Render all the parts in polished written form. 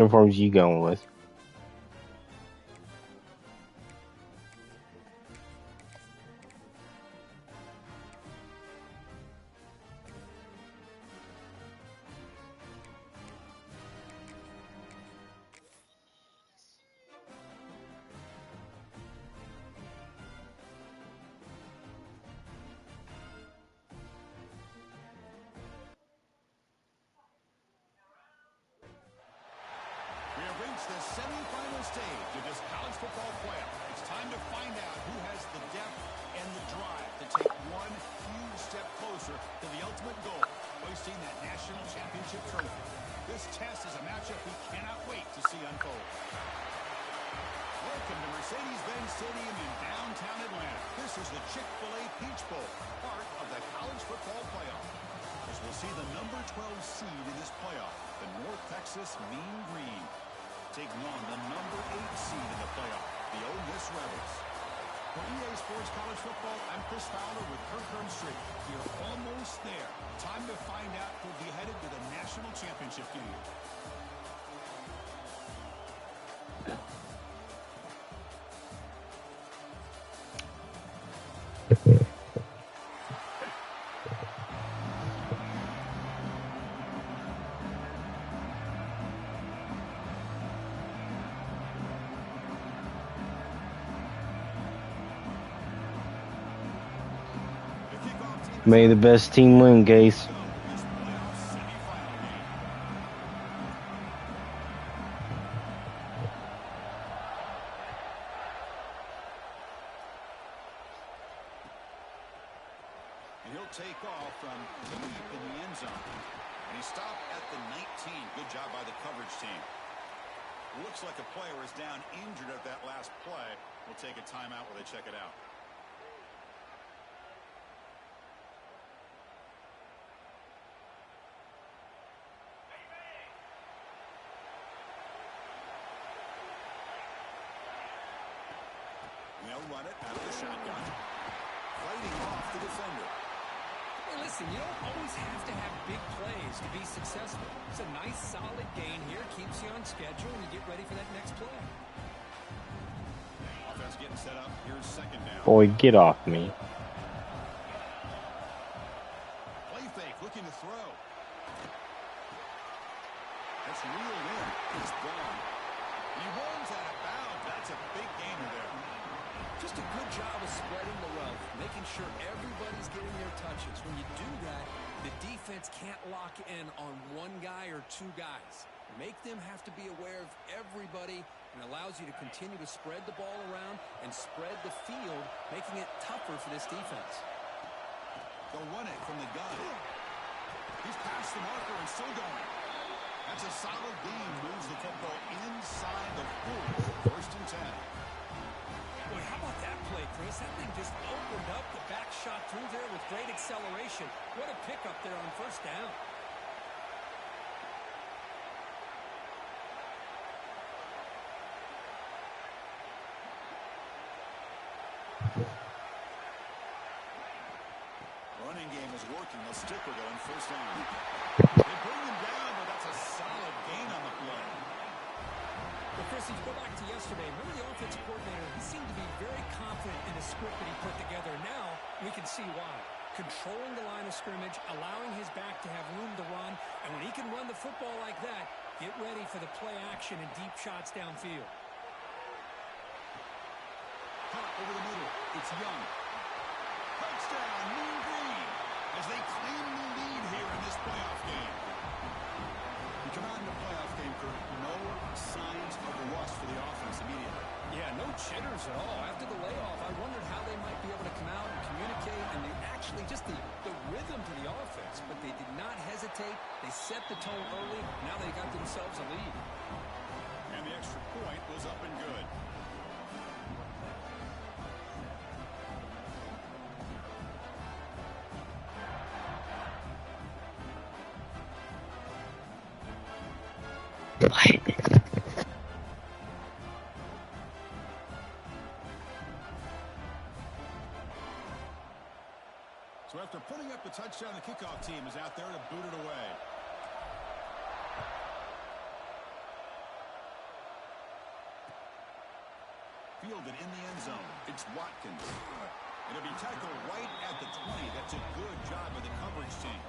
uniforms you going with? We have reached the semifinal stage of this college football playoff. It's time to find out who has the depth and the drive to take one huge step closer to the ultimate goal, hoisting that national championship trophy. This test is a matchup we cannot wait to see unfold. Welcome to Mercedes-Benz Stadium in downtown Atlanta. This is the Chick-fil-A Peach Bowl, part of the college football playoff. As we'll see the number 12 seed in this playoff, the North Texas Mean Green, taking on the number 8 seed in the playoff, the Ole Miss Rebels. For EA Sports College Football, I'm Chris Fowler with Kirk Herbstreit. You're almost there. Time to find out who'll be headed to the national championship game. May the best team win, Gase. And he'll take off from deep in the end zone. And he stopped at the 19. Good job by the coverage team. Looks like a player is down injured at that last play. We'll take a timeout while they check it out. They'll run it out of the shotgun. Fighting off the defender. Hey, listen, you don't always have to have big plays to be successful. It's a nice, solid gain here. Keeps you on schedule, and you get ready for that next play. Offense getting set up. Here's second down. Boy, get off me. Play fake, looking to throw. That's reeled in. It's gone. He runs out of bounds. That's a big gainer there. Just a good job of spreading the wealth, making sure everybody's getting their touches. When you do that, the defense can't lock in on one guy or two guys. Make them have to be aware of everybody, and allows you to continue to spread the ball around and spread the field, making it tougher for this defense. They'll run it from the gun. He's past the marker and still going. That's a solid gain. Moves the football inside the 40. First and 10. Boy, how about that play, Chris? That thing just opened up. The back shot through there with great acceleration. What a pickup there on first down. Running game is working. They'll stick with it on first down. They bring him down, but that's a solid gain on the play. Well, Chris, if you go back to yesterday, remember the offensive coordinator, he seemed to be very confident in the script that he put together. Now we can see why. Controlling the line of scrimmage, allowing his back to have room to run, and when he can run the football like that, get ready for the play action and deep shots downfield. Caught over the middle. It's Young. Touchdown, Mean Green, as they claim the lead here in this playoff game. You come out in the playoff game, Kurt, no signs of rust for the offense immediately. Yeah, no jitters at all. After the layoff, I wondered how they might be able to come out and communicate, and they actually just the rhythm to the offense, but they did not hesitate. They set the tone early. Now they got themselves a lead. And the extra point was up and good. So after putting up the touchdown, the kickoff team is out there to boot it away. Fielded in the end zone. It's Watkins. It'll be tackled right at the 20. That's a good job of the coverage team.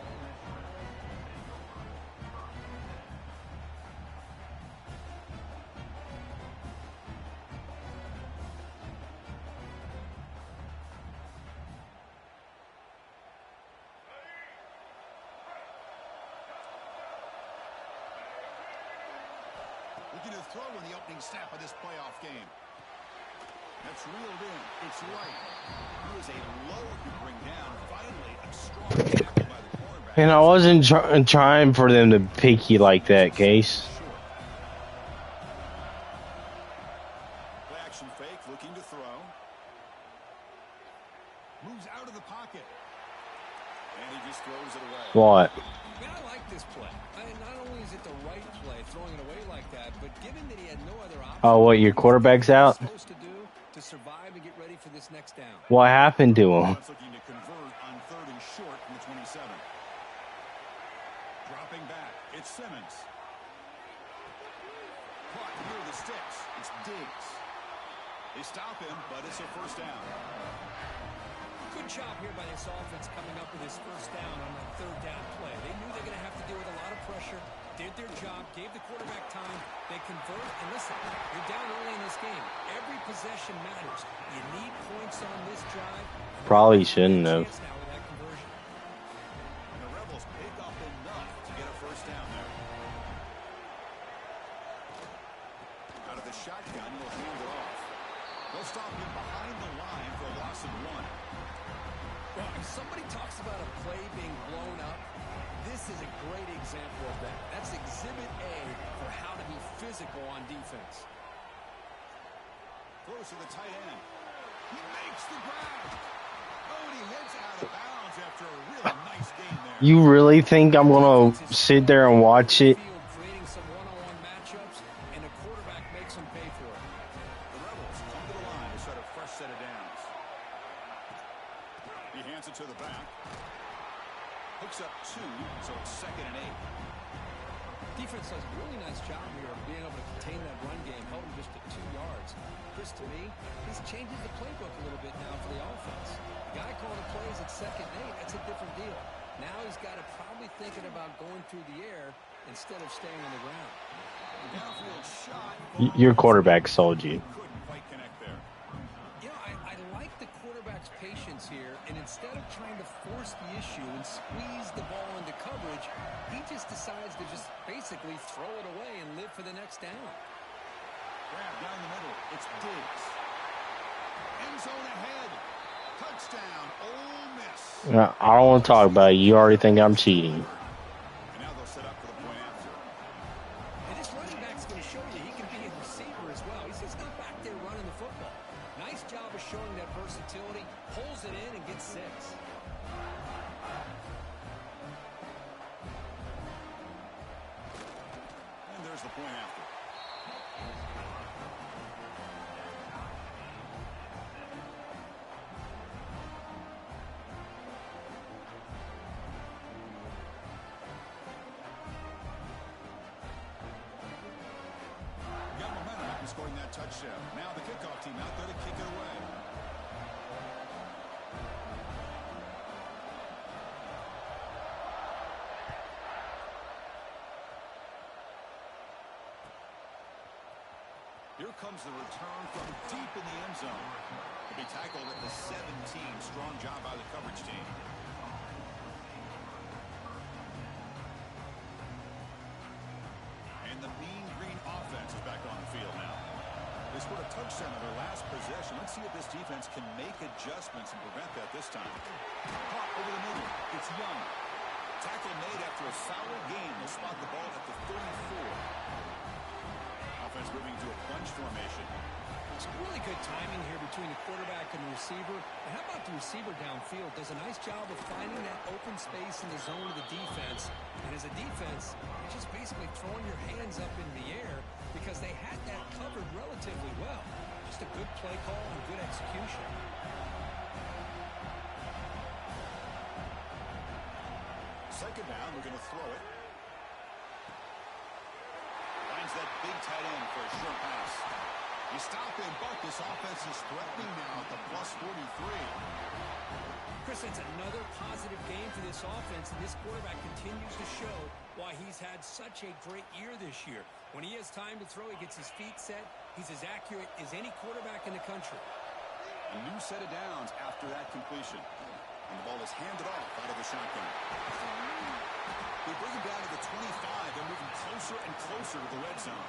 Looking to throw in the opening snap of this playoff game. That's reeled in. It's right. He was a low to bring down. Finally, a strong tackle by the quarterback. And I wasn't trying for them to pick you like that, Case. Play action fake, looking to throw. Moves out of the pocket. And he just throws it away. What? Man, I like this play. Not only is it the right play, throwing it away like that, but given that he had no other option. Oh, what, your quarterback's out? Supposed to do to survive and get ready for this next down. What happened to him? Looking to convert on 3rd and short from the 27. Dropping back, it's Simmons. Caught near the sticks. It's Diggs. They stop him, but it's a first down. Good job here by this offense coming up with his first down on that 3rd down play. They knew they were going to have to deal with a lot of pressure, did their job, gave the quarterback time, they convert, and listen, you're down early in this game. Every possession matters. You need points on this drive. Probably shouldn't have. Now with that conversion. And the Rebels pick up enough to get a first down there. Out of the shotgun, he'll hand it off. They'll stop him behind the line for a loss of 1. Well, if somebody talks about a play being blown up, this is a great example of that. That's exhibit A for how to be physical on defense. Throws to the tight end. He makes the grab. Oh, and he heads out of bounds after a really nice game there. You really think I'm gonna sit there and watch it? Creating some one-on-one matchups, and the quarterback makes them pay for it. The Rebels come to the line to start a fresh set of downs. He hands it to the back. Hooks up 2, so it's 2nd and 8. Defense does a really nice job here of being able to contain that run game, held him just at 2 yards. Chris, to me, this changes the playbook a little bit now for the offense. The guy calling plays at 2nd and 8, that's a different deal. Now he's got to probably thinking about going through the air instead of staying on the ground. Downfield shot. Your quarterback sold you. Couldn't quite connect there. You know, I like the quarterback's patience here, and instead of trying to force the issue and squeeze the ball into coverage, he just decides to just basically throw it away and live for the next down. Grab down the middle. It's Diggs. End zone ahead. Touchdown, Ole Miss. I don't want to talk about it. You already think I'm cheating. And now they'll set up for the point after. And this running back's going to show you he can be a receiver as well. He's just not back there running the football. Nice job of showing that versatility. Pulls it in and gets 6. And there's the point after. Got momentum after scoring that touchdown. Now the kickoff team out there to kick it away. Here comes the return from deep in the end zone. He'll be tackled at the 17. Strong job by the coverage team. And the Mean Green offense is back on the field now. They scored a touchdown on their last possession. Let's see if this defense can make adjustments and prevent that this time. Caught over the middle. It's Young. Tackle made after a foul game. They'll spot the ball at the 34. Offense moving to a bunch formation. Some really good timing here between the quarterback and the receiver. And how about the receiver downfield? Does a nice job of finding that open space in the zone of the defense. And as a defense, you're just basically throwing your hands up in the air because they had that covered relatively well. Just a good play call and good execution. Second down, we're going to throw it. Finds that big tight end for a short pass. You stop him, but this offense is threatening now at the plus 43. Chris, it's another positive game for this offense, and this quarterback continues to show why he's had such a great year this year. When he has time to throw, he gets his feet set. He's as accurate as any quarterback in the country. A new set of downs after that completion. And the ball is handed off out of the shotgun. They bring him down to the 25. They're moving closer and closer to the red zone.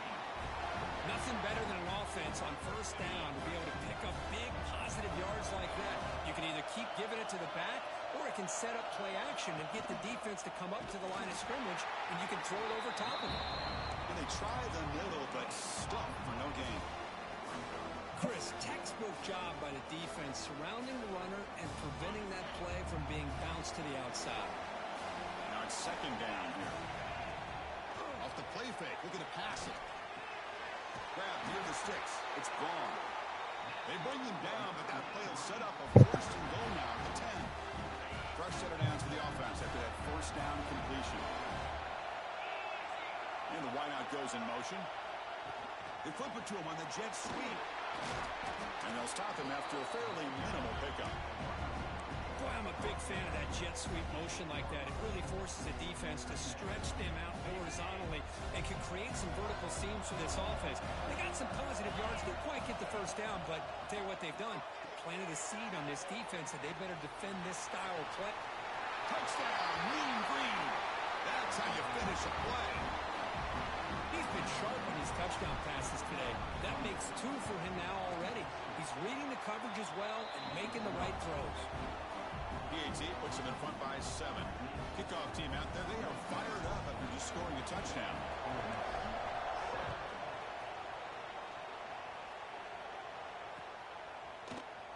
Nothing better than an offense on first down to be able to pick up big positive yards like that. You can either keep giving it to the back, or it can set up play action and get the defense to come up to the line of scrimmage, and you can throw it over top of them. And they try the middle, but stop for no gain. Chris, textbook job by the defense surrounding the runner and preventing that play from being bounced to the outside. Now it's second down here. Off the play fake, looking to pass it. Grab near the sticks. It's Braun. They bring him down, but that play will set up a first and goal now at the 10. Fresh set of downs for the offense after that first down completion. And the wideout goes in motion. They flip it to him on the jet sweep. And they'll stop him after a fairly minimal pickup. Boy, I'm a big fan of that jet sweep motion like that. It really forces the defense to stretch them out horizontally and can create some vertical seams for this offense. They got some positive yards. Didn't quite get the first down, but I'll tell you what they've done. Planted a seed on this defense, and they better defend this style of play. Touchdown, Mean Green. That's how you finish a play. He's been sharp on his touchdown passes today. That makes 2 for him now already. He's reading the coverage as well and making the right throws. PAT puts them in front by 7. Kickoff team out there, they are fired up after just scoring a touchdown.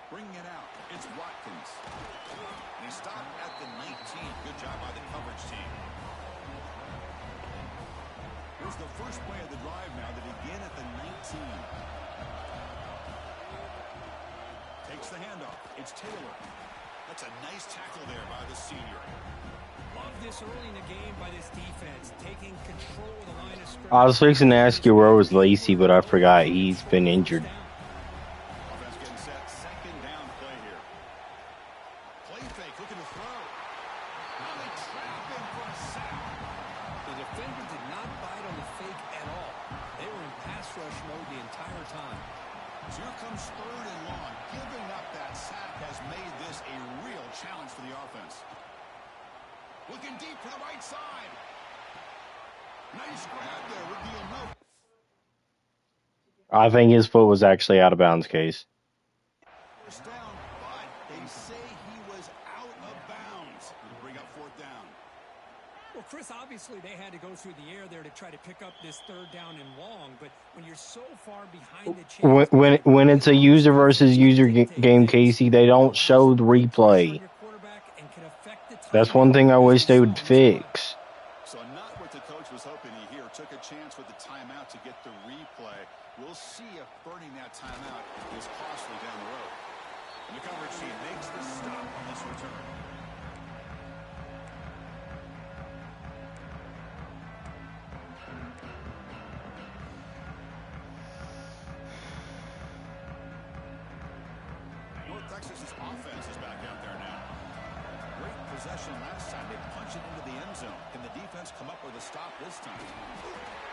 Bringing it out, it's Watkins. And he stopped at the 19. Good job by the coverage team. Here's the first play of the drive now. They begin at the 19. Takes the handoff. It's Taylor. That's a nice tackle there by the senior. Love this early in the game by this defense, taking control of the line of scrimmage. I was fixing to ask you where was Lacey, but I forgot he's been injured. Offense getting set. Second down play here. Play fake, looking to throw. Now they trap him for a sack. The defender did not bite on the fake at all. They were in pass rush mode the entire time. So here comes third and long. Giving up that sack has made this a real challenge for the offense. Looking deep to the right side. Nice grab there with the no. I think his foot was actually out of bounds, Case. First down, but they say he was out of bounds. Bring up fourth down. Well, Chris, obviously they had to go through the air there to try to pick up this third down and long, but when you're so far behind the chains, When it's a user versus user game, Casey, they don't show the replay. That's one thing I wish they would fix. So not what the coach was hoping to hear. Took a chance with the timeout to get the replay. We'll see if burning that timeout is costly down the road. And the coverage team makes the stop on this return. North Texas's offense is back out there now. Great possession last time. They punch it into the end zone. Can the defense come up with a stop this time?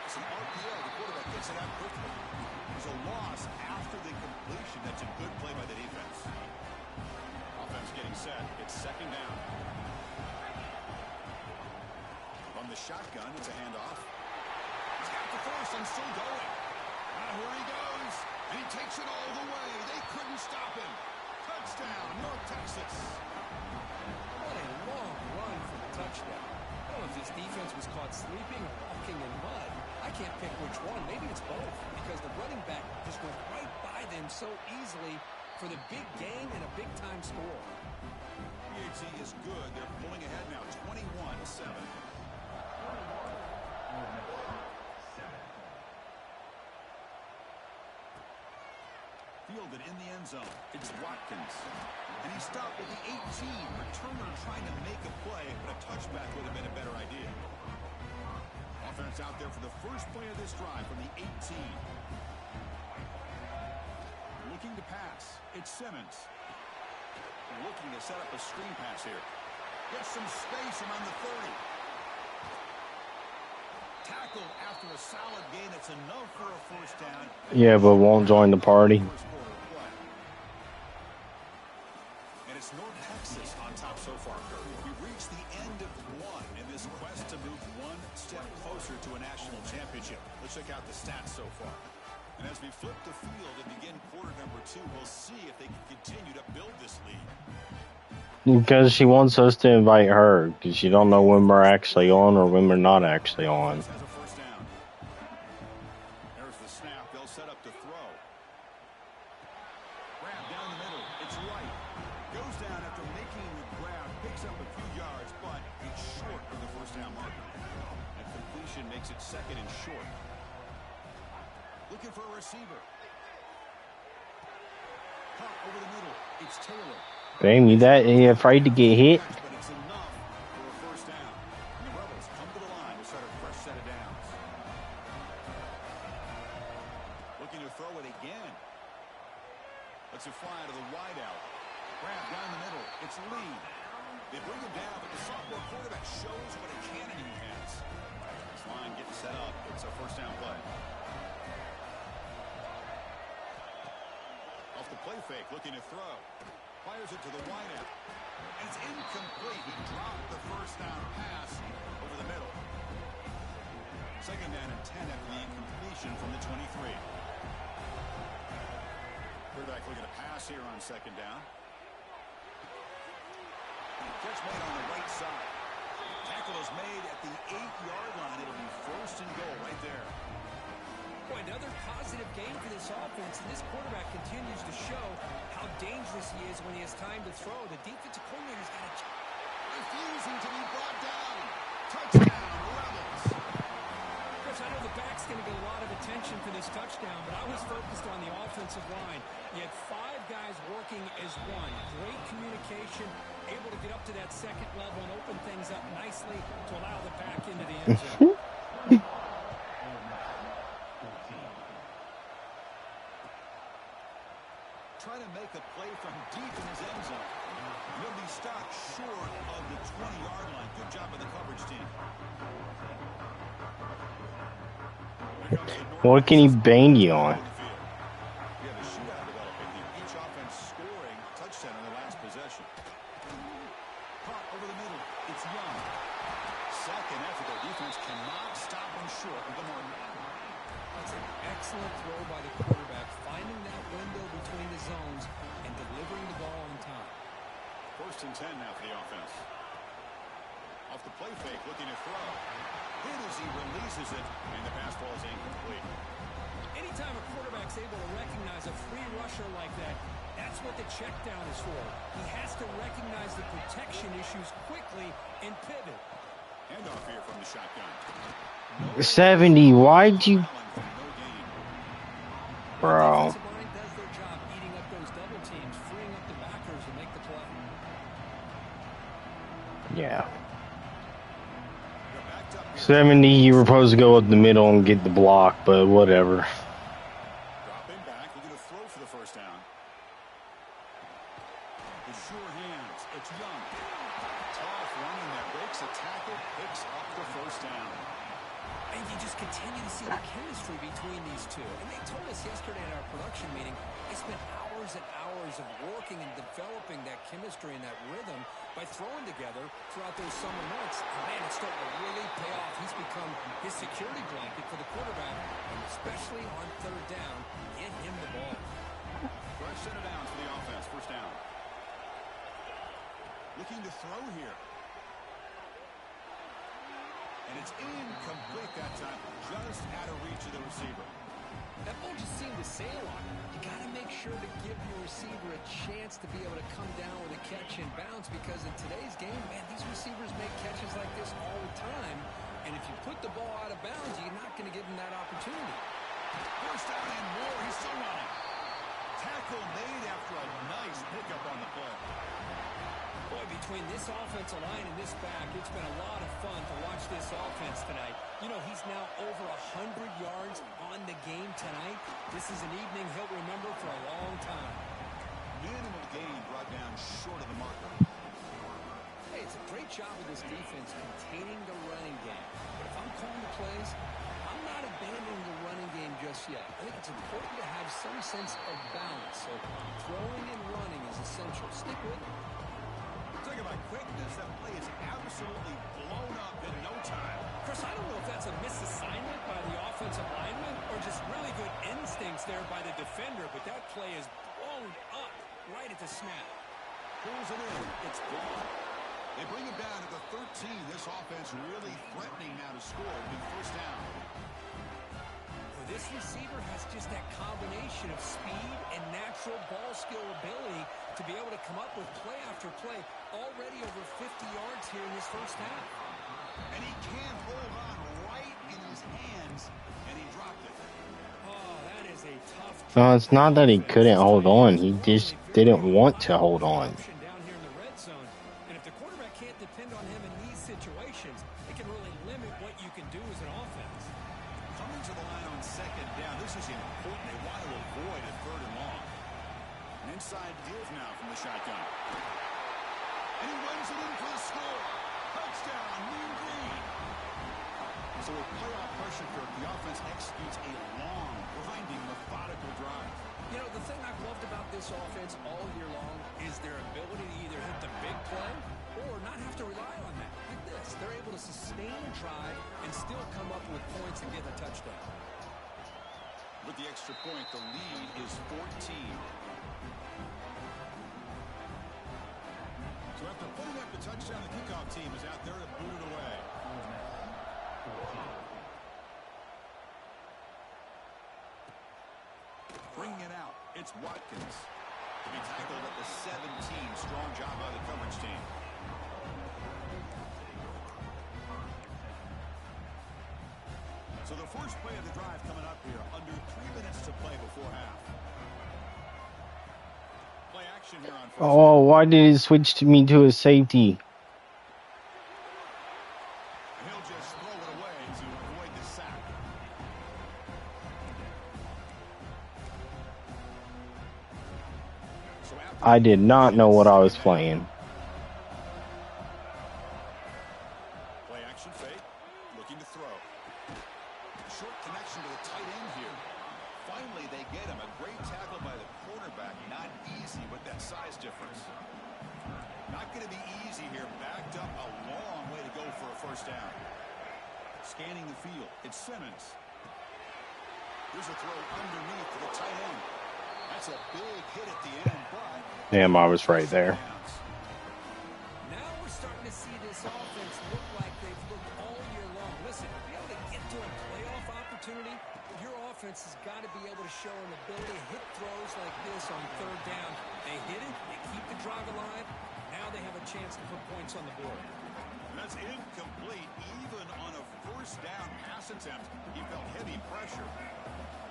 It's an RPO. The quarterback gets it out quickly. There's a loss after the completion. That's a good play by the defense. Offense getting set. It's second down. From the shotgun, it's a handoff. He's got the force and still going. Now here he goes. And he takes it all the way. They couldn't stop him. Touchdown, North Texas. What a long run for the touchdown. I don't know if this defense was caught sleeping or walking in mud. I can't pick which one. Maybe it's both, because the running back just went right by them so easily for the big gain and a big-time score. PAT is good. They're pulling ahead now, 21-7. Fielded in the end zone. It's Watkins. And he stopped at the 18. Returner trying to make a play, but a touchback would have been a better idea. Offense out there for the first play of this drive from the 18. Simmons. Looking to set up a screen pass here. Gets some space around the 30. Tackled after a solid gain. It's enough for a first down. Yeah, but won't join the party. And it's North Texas on top so far. We've reached the end of one in this quest to move one step closer to a national championship. Let's check out the stats so far. And as we flip the field and begin quarter number 2, we'll see if they can continue to build this lead. Because she wants us to invite her, because she don't know when we're actually on or when we're not actually on. There's the snap. They'll set up to throw. Grab down the middle. It's right. Goes down after making the grab. Picks up a few yards, but it's short of the first down marker. And completion makes it second and short. Looking for a receiver. Caught over the middle. It's Taylor. Damn, you afraid to get hit? But it's enough for a first down. And the Rebels come to the line to start a fresh set of downs. Looking to throw it again. Lets it fly to the wideout. Grab down the middle. It's Lee. They bring him down, but the sophomore quarterback shows what a cannon he has. This line getting set up. It's a first down play. Off the play fake, looking to throw. Fires it to the wideout. And it's incomplete. He dropped the first down pass over the middle. Second down and 10 after the incompletion from the 23. Quarterback looking to pass here on second down. Catch made on the right side. Tackle is made at the 8-yard line. It'll be first and goal right there. Boy, another positive game for this offense, and this quarterback continues to show how dangerous he is when he has time to throw. The defensive coordinator's got a refusing to be brought down. Touchdown, Rebels. Chris, I know the back's going to get a lot of attention for this touchdown, but I was focused on the offensive line. You had 5 guys working as one. Great communication, able to get up to that second level and open things up nicely to allow the back into the end zone. Trying to make a play from deep in his end zone. He'll be stopped short of the 20-yard line. Good job by the coverage team. What can he bang you on? We have a shootout developing here. Each offense scoring touchdown in the last possession. Caught over the middle. It's Young. Second effort. Their defense cannot stop him short of the mark. That's an excellent throw by the quarterback, finding that window between the zones and delivering the ball on time. First and 10 now for the offense. Off the play fake, looking to throw. Hit as he releases it, and the pass ball is incomplete. Anytime a quarterback's able to recognize a free rusher like that, that's what the check down is for. He has to recognize the protection issues quickly and pivot. Handoff here from the shotgun. 70, why'd you... Bro. The defensive line does their job eating up those double teams, freeing up the backers to make the play. Yeah. 70, you were supposed to go up the middle and get the block, but whatever. Dropping back, looking to throw for the first down. With sure hands, it's Young. Tough running that breaks a tackle, picks up the first down. And you just continue to see the chemistry between these two. And they told us yesterday at our production meeting, they spent hours and hours of working and developing that chemistry and that rhythm by throwing together throughout those summer months. And man, it's starting to really pay off. He's become his security blanket for the quarterback, and especially on third down, get him the ball. Fresh set of downs for the offense, first down. Looking to throw here. And it's incomplete that time, just out of reach of the receiver. That ball just seemed to sail on him. You got to make sure to give your receiver a chance to be able to come down with a catch and bounce, because in today's game, man, these receivers make catches like this all the time. And if you put the ball out of bounds, you're not going to give them that opportunity. First down and more, he's still running. Tackle made after a nice pickup on the play. Boy, between this offensive line and this back, it's been a lot of fun to watch this offense tonight. You know, he's now over 100 yards on the game tonight. This is an evening he'll remember for a long time. Minimal gain brought down short of the marker. Hey, it's a great job of this defense containing the running game. But if I'm calling the plays, I'm not abandoning the running game just yet. I think it's important to have some sense of balance. So throwing and running is essential. Stick with it. Talk about quickness. That play is absolutely blown up in no time. Chris, I don't know if that's a misassignment by the offensive lineman or just really good instincts there by the defender, but that play is blown up right at the snap. Pulls it in. It's gone. They bring it down at the 13. This offense really threatening now to score. It'll be first down. Well, this receiver has just that combination of speed and natural ball skill ability to be able to come up with play after play. Already over 50 yards here in this first half. And he can't hold on right in his hands, and he dropped it. Oh, that is a tough. No, it's not that he couldn't hold on. He just didn't want to hold on. Down here in the red zone. And if the quarterback can't depend on him in these situations, it can really limit what you can do as an offense. Coming to the line on second down. This is important. They want to avoid a third and long. An inside give now from the shotgun. And he runs it in for the score. Touchdown, Mean Green. So with playoff pressure, the offense executes a long, grinding, methodical drive. You know, the thing I've loved about this offense all year long is their ability to either hit the big play or not have to rely on that. Like this, they're able to sustain a drive and still come up with points and get a touchdown. With the extra point, the lead is 14. So after putting up the touchdown, the kickoff team is out there to boot it away. Bringing it out, it's Watkins. To be tackled at the 17. Strong job by the coverage team. So the first play of the drive coming up here. Under 3 minutes to play before half. Play action here on first. Oh, why did it switch to me to a safety? He'll just throw it away to avoid the sack. So I did not know what I was playing. Play action fake. Looking to throw. Short connection to the tight end here. Finally, they get him. A great tackle by the quarterback. Not easy with that size difference. Not going to be easy here. Backed up a long way to go for a first down. Scanning the field. It's Simmons. Here's a throw underneath to the tight end. That's a big hit at the end, but... Damn, I was right there. Now we're starting to see this offense look like they've looked all year long. Listen, to be able to get to a playoff opportunity, your offense has got to be able to show an ability to hit throws like this on third down. They hit it, they keep the drive alive. Now they have a chance to put points on the board. That's incomplete. Even on a first down pass attempt, he felt heavy pressure.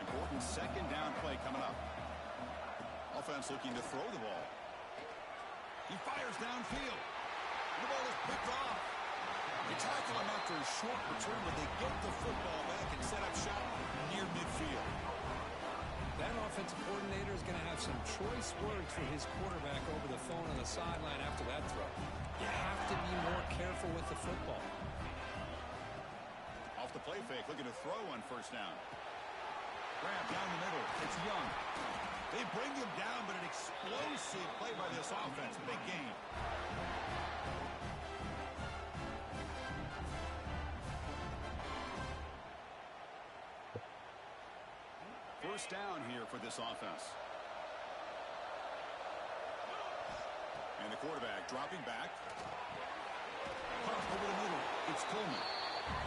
Important second down play coming up. Offense looking to throw the ball. He fires downfield. The ball is picked off. They tackle him after a short return, but they get the football back and set up shop near midfield. That offensive coordinator is going to have some choice words for his quarterback over the phone on the sideline after that throw. You have to be more careful with the football. Off the play fake, looking to throw on first down. Grab down the middle. It's Young. They bring him down, but an explosive play by this offense. Big game. First down here for this offense. And the quarterback dropping back. Pop over the middle. It's Coleman.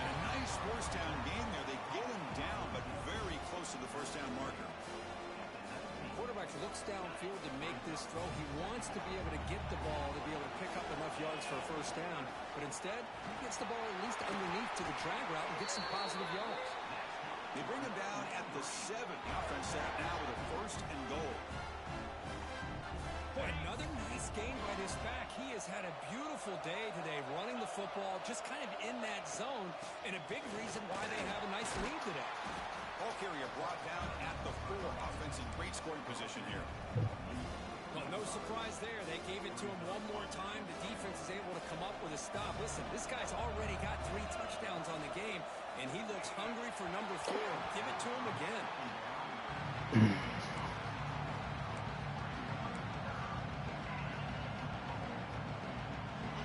And a nice first down game there. They get him down, but very close to the first down marker. The quarterback looks downfield to make this throw. He wants to be able to get the ball to be able to pick up enough yards for a first down. But instead, he gets the ball at least underneath to the drag route and gets some positive yards. They bring him down at the 7. The offense set up now with a first and goal. Boy, another nice game by this back. He has had a beautiful day today running the football, just kind of in that zone, and a big reason why they have a nice lead today. Ball carrier brought down at the 4. Offense in great scoring position here. Well, no surprise there. They gave it to him one more time. The defense is able to come up with a stop. Listen, this guy's already got 3 touchdowns on the game, and he looks hungry for number 4. Give it to him again.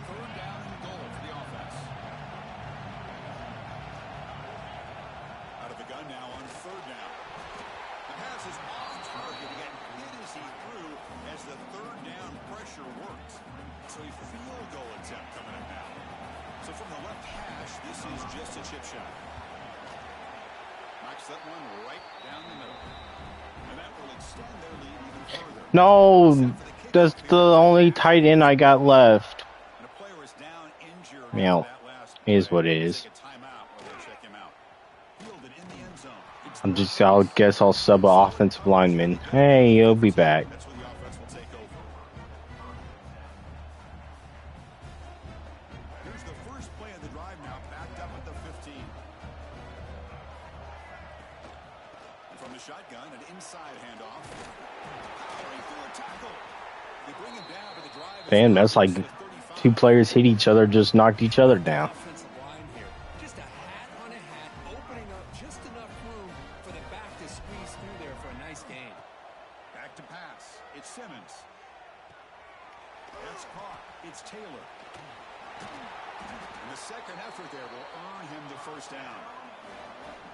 Third down and goal for the offense. Out of the gun now on third down. The pass is off target. He got hit as he threw as the third down pressure works. So a field goal attempt coming up now. So from the left hash, this is just a chip shot. Knocks that one right down the middle. And that will extend their lead even further. No, that's the only tight end I got left. And a player is down injured. Yeah, it is what it is. I guess I'll sub an offensive lineman. Hey, he'll be back. That's where the offense will take over. Here's the first play of the drive now, backed up at the 15. And from the shotgun, an inside handoff. Powering through a tackle. They bring him down, but the drive is Damn, that's like 2 players hit each other, just knocked each other down. Offensive line here. Just a hat on a hat, opening up just enough room for the back to squeeze through there for a nice gain. back to pass. It's Simmons. That's caught. It's Taylor. And the second effort there will earn him the first down.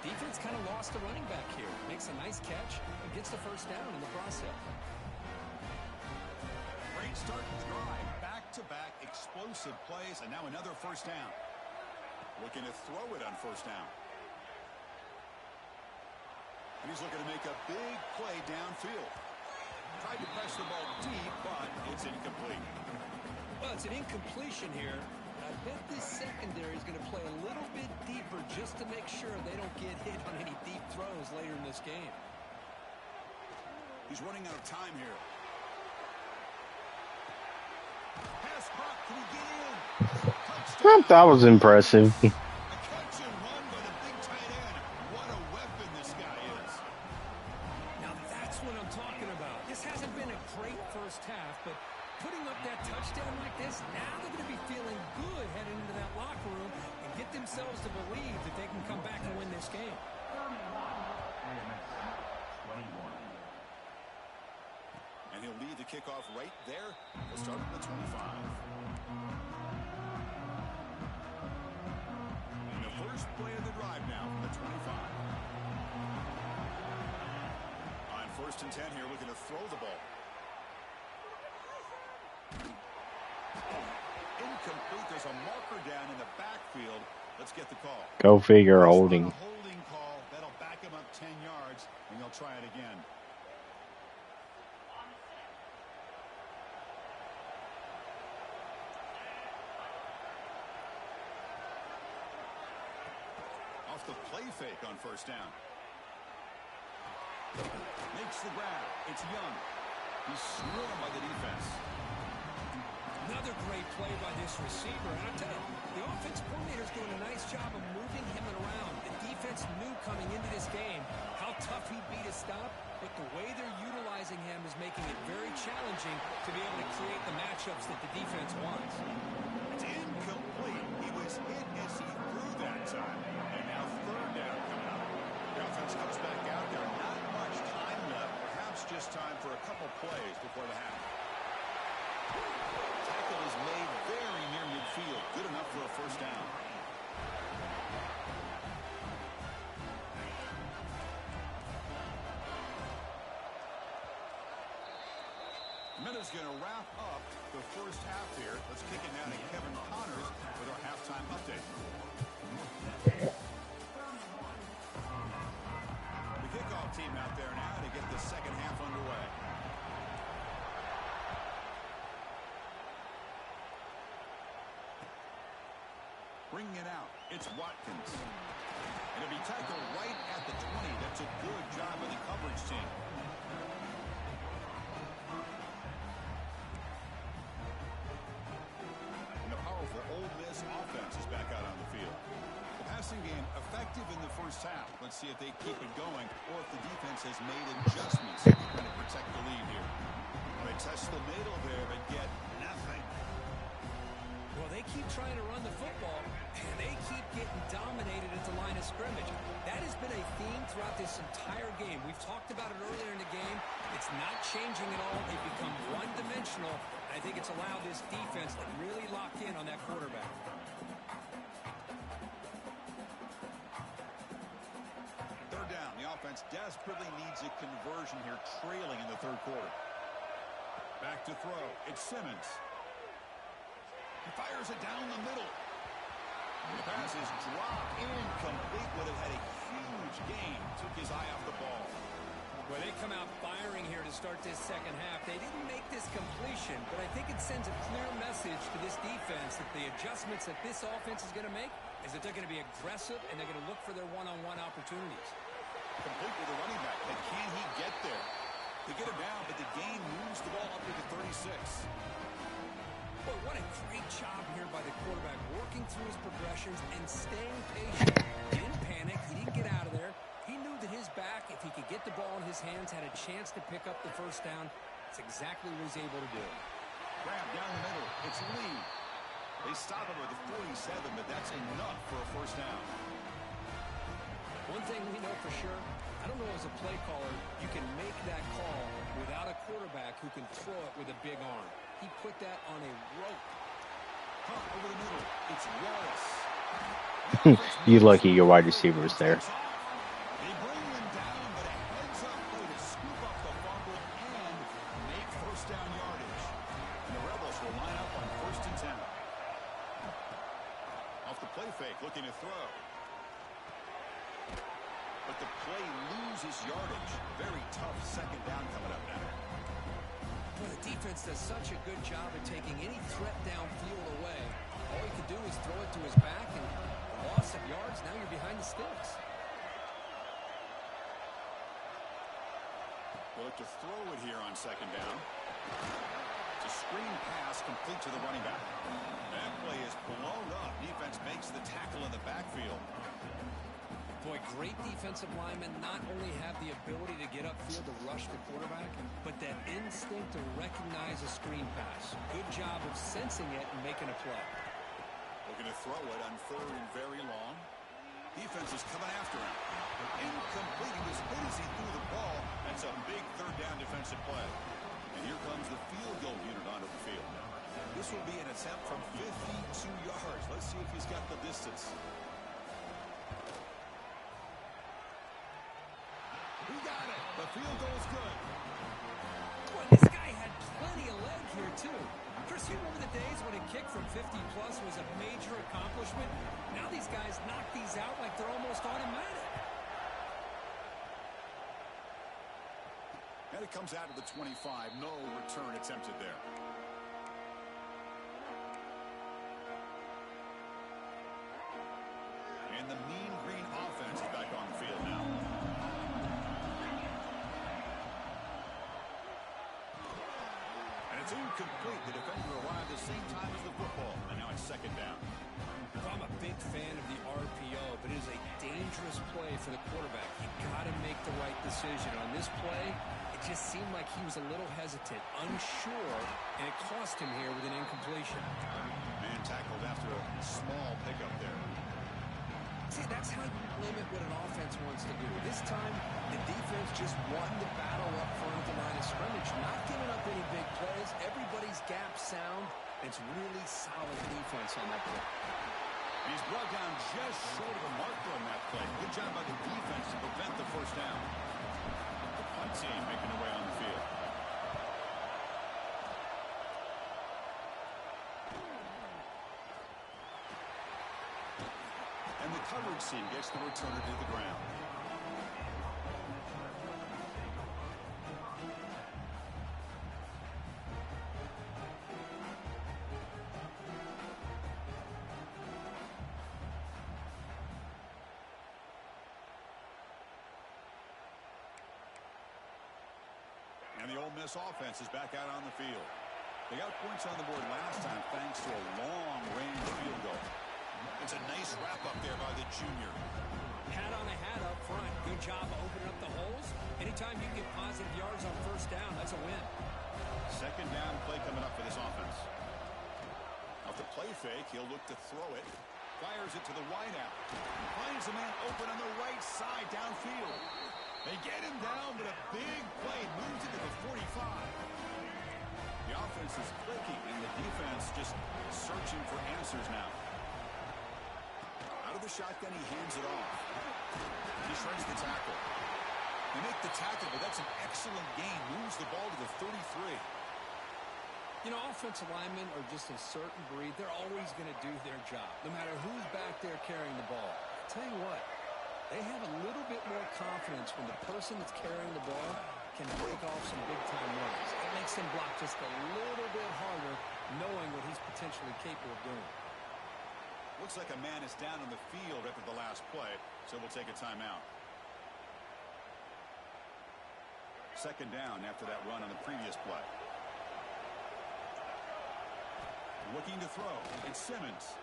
Defense kind of lost the running back here. Makes a nice catch and gets the first down in the process. Great start to the drive. Back-to-back explosive plays, and now another first down. Looking to throw it on first down. And he's looking to make a big play downfield. Tried to press the ball deep, but it's incomplete. Well, it's an incompletion here. I bet this secondary is going to play a little bit deeper just to make sure they don't get hit on any deep throws later in this game. He's running out of time here. Pass caught. Can he get in? Touchdown. That was impressive. A catch and run by the big tight end. What a weapon this guy is. Now that's what I'm talking about. This hasn't been a great first half, but putting up that touchdown like this, now they're going to be feeling good heading into that locker room and get themselves to believe that they can come back and win this game. And he'll lead the kickoff right there. We'll start at the 25. And the first play of the drive now from the 25. On first and 10 here, looking to throw the ball. Incomplete. There's a marker down in the backfield. Let's get the call. Go figure, holding. A holding call. That'll back him up 10 yards, and they'll try it again. Off the play fake on first down. Makes the grab. It's Young. He's swarmed by the defense. Another great play by this receiver. And I tell you, the offense coordinator's doing a nice job of moving him around. The defense knew coming into this game how tough he'd be to stop, but the way they're utilizing him is making it very challenging to be able to create the matchups that the defense wants. It's incomplete. He was hit as he threw that time. And now third down coming up. The offense comes back out there. Not much time left. Perhaps just time for a couple plays before the half. Tackle is made very near midfield. Good enough for a first down. Minute's going to wrap up the first half here. Let's kick it down to Kevin Connors with our halftime update. The kickoff team out there now to get the second half underway. Bringing it out, it's Watkins. And it'll be tackled right at the 20. That's a good job of the coverage team. And the powerful Ole Miss offense is back out on the field. The passing game effective in the first half. Let's see if they keep it going or if the defense has made adjustments to protect the lead here. They test the middle there and get nothing. Well, they keep trying to run the football, and they keep getting dominated at the line of scrimmage. That has been a theme throughout this entire game. We've talked about it earlier in the game. It's not changing at all. They've become one-dimensional. I think it's allowed this defense to really lock in on that quarterback. Third down. The offense desperately needs a conversion here, trailing in the third quarter. Back to throw. It's Simmons. He fires it down the middle. The pass is dropped incomplete. Would have had a huge gain. Took his eye off the ball. Well, they come out firing here to start this second half. They didn't make this completion, but I think it sends a clear message to this defense that the adjustments that this offense is going to make is that they're going to be aggressive and they're going to look for their one-on-one opportunities. Complete with the running back. But can he get there? They get him down, but the gain moves the ball up to the 36. Boy, what a great job here by the quarterback, working through his progressions and staying patient. He didn't panic. He didn't get out of there. He knew that his back, if he could get the ball in his hands, had a chance to pick up the first down. That's exactly what he's able to do. Grab down the middle. It's Lee. They stop him at the 47, but that's enough for a first down. One thing we know for sure, I don't know as a play caller, you can make that call without a quarterback who can throw it with a big arm. He put that on a rope. Pump over the middle. It's Wallace. You lucky your wide receiver is there. They bring him down, but a heads-up play to scoop up the fumble and make first down yardage. And the Rebels will line up on 1st and 10. Off the play fake, looking to throw. But the play loses yardage. Very tough second down coming up now. Well, the defense does such a good job at taking any threat downfield away. All he could do is throw it to his back, and a loss of yards, now you're behind the sticks. We'll look to throw it here on second down. It's a screen pass complete to the running back. That play is blown up. Defense makes the tackle in the backfield. Boy, great defensive linemen not only have the ability to get upfield to rush the quarterback, but that instinct to recognize a screen pass. Good job of sensing it and making a play. Looking to throw it on 3rd and very long. Defense is coming after him. Incomplete. He was hit as he threw the ball. That's a big 3rd down defensive play. And here comes the field goal unit onto the field. This will be an attempt from 52 yards. Let's see if he's got the distance. He got it. The field goal is good. Boy, this guy had plenty of leg here, too. Chris, you remember the days when a kick from 50-plus was a major accomplishment? Now these guys knock these out like they're almost automatic. And it comes out of the 25. No return attempted there. And the Mean Green offense is back on the field now. And it's incomplete. The defender arrived the same time as the football. And now it's second down. I'm a big fan of the RPO, but it is a dangerous play for the quarterback. You got to make the right decision. On this play, it just seemed like he was a little hesitant, unsure, and it cost him here with an incompletion. Man tackled after a small pickup there. See, that's how you limit what an offense wants to do. This time, the defense just won the battle up front at the line of scrimmage, not giving up any big plays. Everybody's gap sound. It's really solid defense on that play. He's brought down just short of a marker on that play. Good job by the defense to prevent the first down. The punt team making their way on the field. And the coverage team gets the returner to the ground. And the Ole Miss offense is back out on the field. They got points on the board last time thanks to a long-range field goal. It's a nice wrap-up there by the junior. Hat on a hat up front. Good job of opening up the holes. Anytime you get positive yards on first down, that's a win. Second down play coming up for this offense. Off the play fake, he'll look to throw it. Fires it to the wideout. Finds a man open on the right side downfield. They get him down, but a big play moves it to the 45. The offense is clicking, and the defense just searching for answers now. Out of the shotgun, he hands it off. He shreds the tackle. They make the tackle, but that's an excellent gain. Moves the ball to the 33. You know, offensive linemen are just a certain breed. They're always going to do their job, no matter who's back there carrying the ball. I'll tell you what, they have a little bit more confidence when the person that's carrying the ball can break off some big-time runs. It makes him block just a little bit harder, knowing what he's potentially capable of doing. Looks like a man is down on the field after the last play, so we'll take a timeout. Second down after that run on the previous play. Looking to throw. It's Simmons.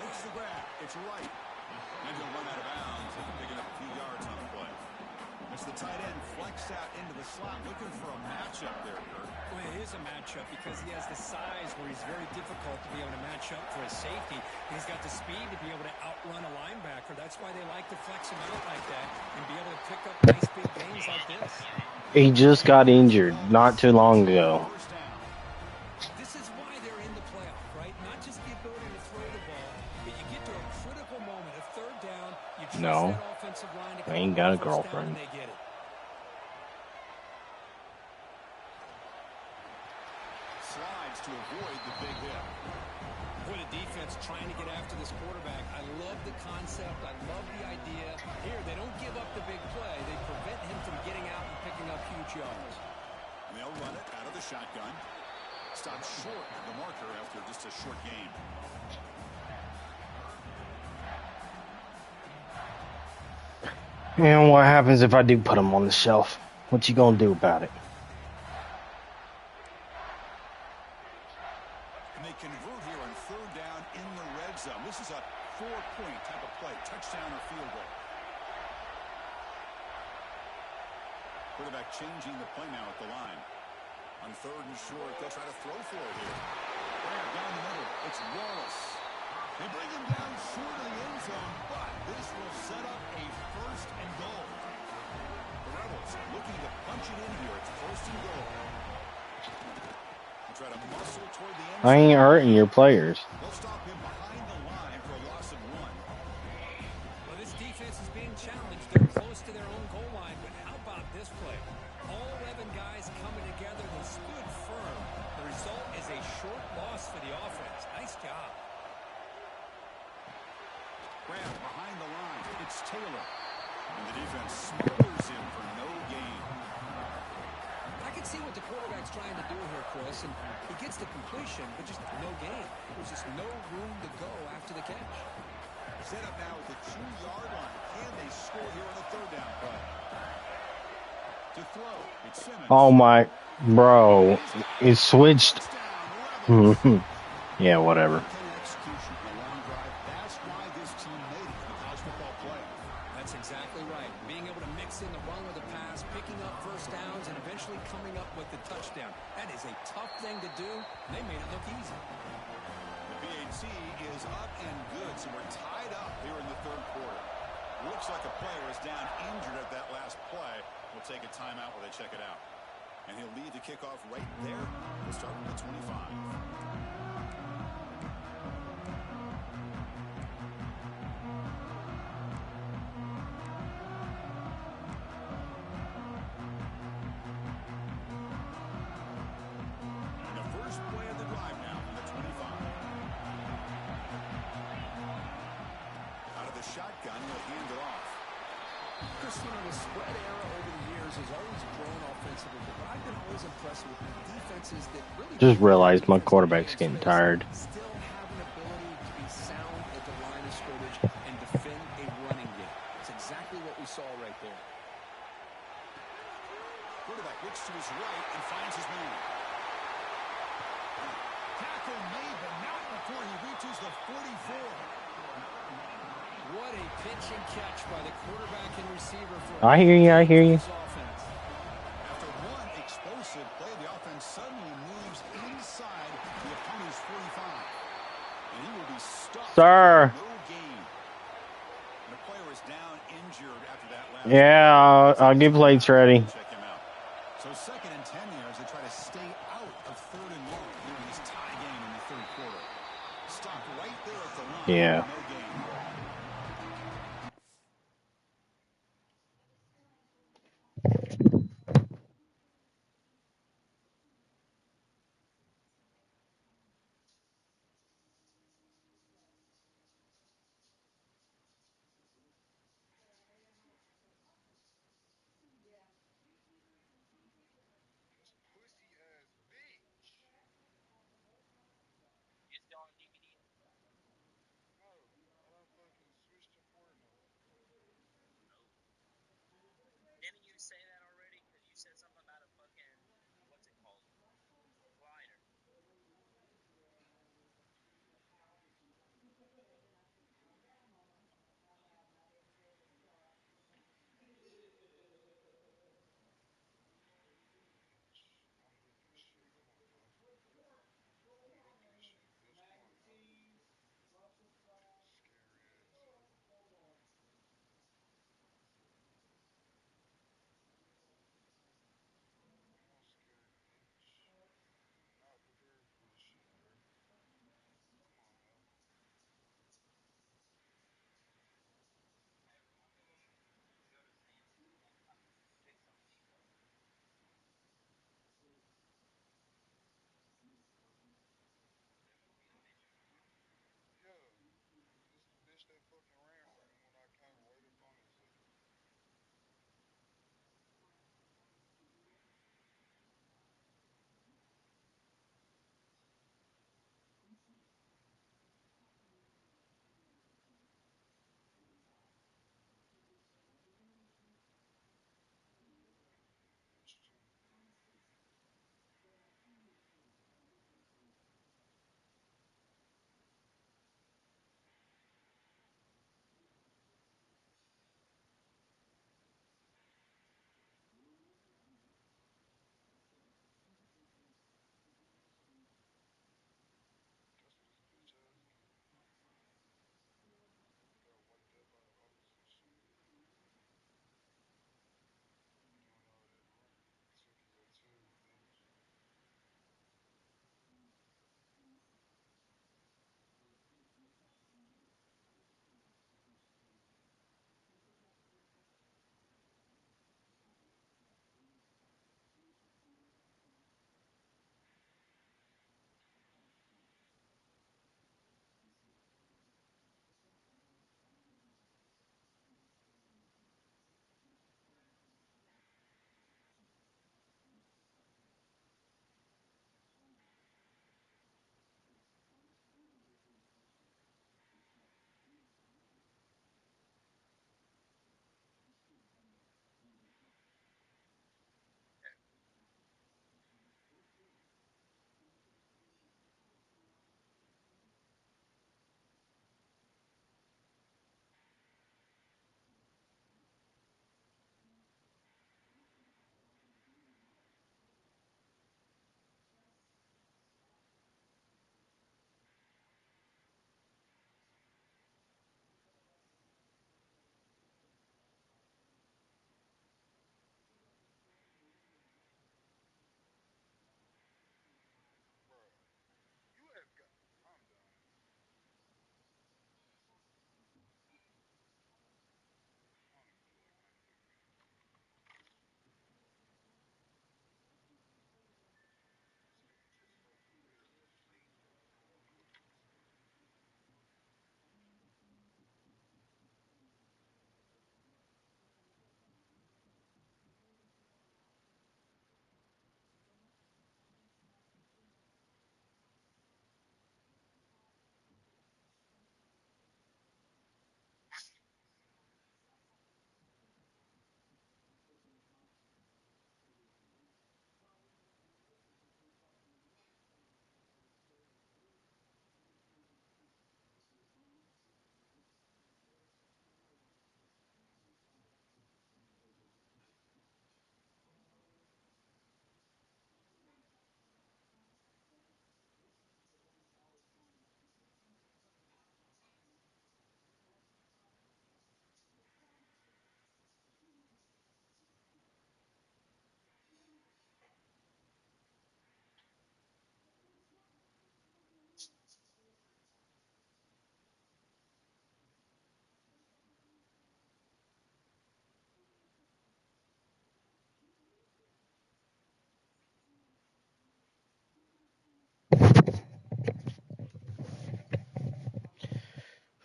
Makes the grab. It's right. And he'll run out of bounds after picking up a few yards on the play. As the tight end flex out into the slot, looking for a matchup there, Kurt. Well, it is a matchup because he has the size where he's very difficult to be able to match up for his safety. And he's got the speed to be able to outrun a linebacker. That's why they like to flex him out like that and be able to pick up nice big gains like this. He just got injured not too long ago. This is why they're in the playoff, right? Not just the ability to throw the ball, but you get to a critical moment, a third down, you trust No, that offensive line to I ain't got a first down, girlfriend. and they get it. Slides to avoid the big hit. Boy, the defense trying to get after this quarterback. I love the concept. I love the idea. Here, they don't give up the big play. They prevent him from getting out and picking up huge yards. And they'll run it out of the shotgun. Stopped short of the marker after just a short game. And what happens if I do put him on the shelf? What you gonna do about it? And they convert here on third down in the red zone. This is a 4-point type of play. Touchdown or field goal. Quarterback changing the play now at the line. On third and short, they'll try to throw for it here. Down the middle, it's Wallace. They bring him down short of the end zone, but this will set up a first and goal. The Rebels looking to punch it in here. It's first and goal. They'll try to muscle toward the end zone. I ain't hurting your players. They'll stop him behind the line for a loss of 1. Well, this defense is being challenged. They're close to their own goal line, but how about this play? All 11 guys coming together. They stood firm. The result is a short loss for the offense. Nice job. Grab behind the line. It's Taylor. And the defense smothers him for no gain. I can see what the quarterback's trying to do here, Chris, and he gets the completion, but just no gain. There's just no room to go after the catch. Set up now at the 2-yard line. Can they score here on the third down play? To throw, it's Simmons. Oh my, bro, it switched. Yeah, whatever. Execution, a long drive. That's why this team made it to the college football playoff. That's exactly right. Being able to mix in the run with the pass, picking up first downs, and eventually coming up with the touchdown. That is a tough thing to do, and they made it look easy. The BAT is up and good, so we're tied up here in the third quarter. Looks like a player is down injured at that last play. We'll take a timeout while they check it out. And he'll lead the kickoff right there. We'll start with the 25. And the first play of the drive now on the 25. Out of the shotgun, he'll hand it off. Chris, you know, the spread era over the years has always grown offensively, but I've been always impressed with the defenses that really Just realized my quarterback's getting tired. still have an ability to be sound at the line of scrimmage and defend a running game. That's exactly what we saw right there. Quarterback looks to his right and finds his man. Tackle made, but not before he reaches the 44. What a pitch and catch by the quarterback and receiver for I hear you. I hear you. After one explosive sir. No gain. And the player is down injured after that last Yeah, I'll get plates ready. check him out. So 2nd and 10 here as they try to stay out of 3rd and long here in this tie game in the 3rd quarter. Stopped right there at the line. Yeah. No gain.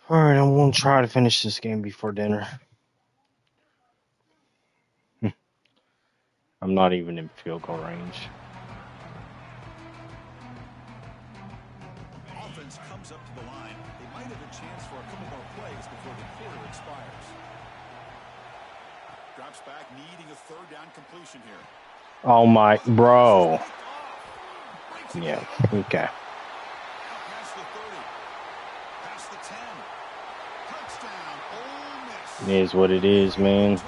All right, I'm gonna try to finish this game before dinner. I'm not even in field goal range. Offense comes up to the line. They might have a chance for a couple more plays before the quarter expires. Drops back, needing a third down completion here. Oh my, bro. Yeah, okay. Past the 30. Past the 10. Touchdown, Ole Miss. It is what it is, man.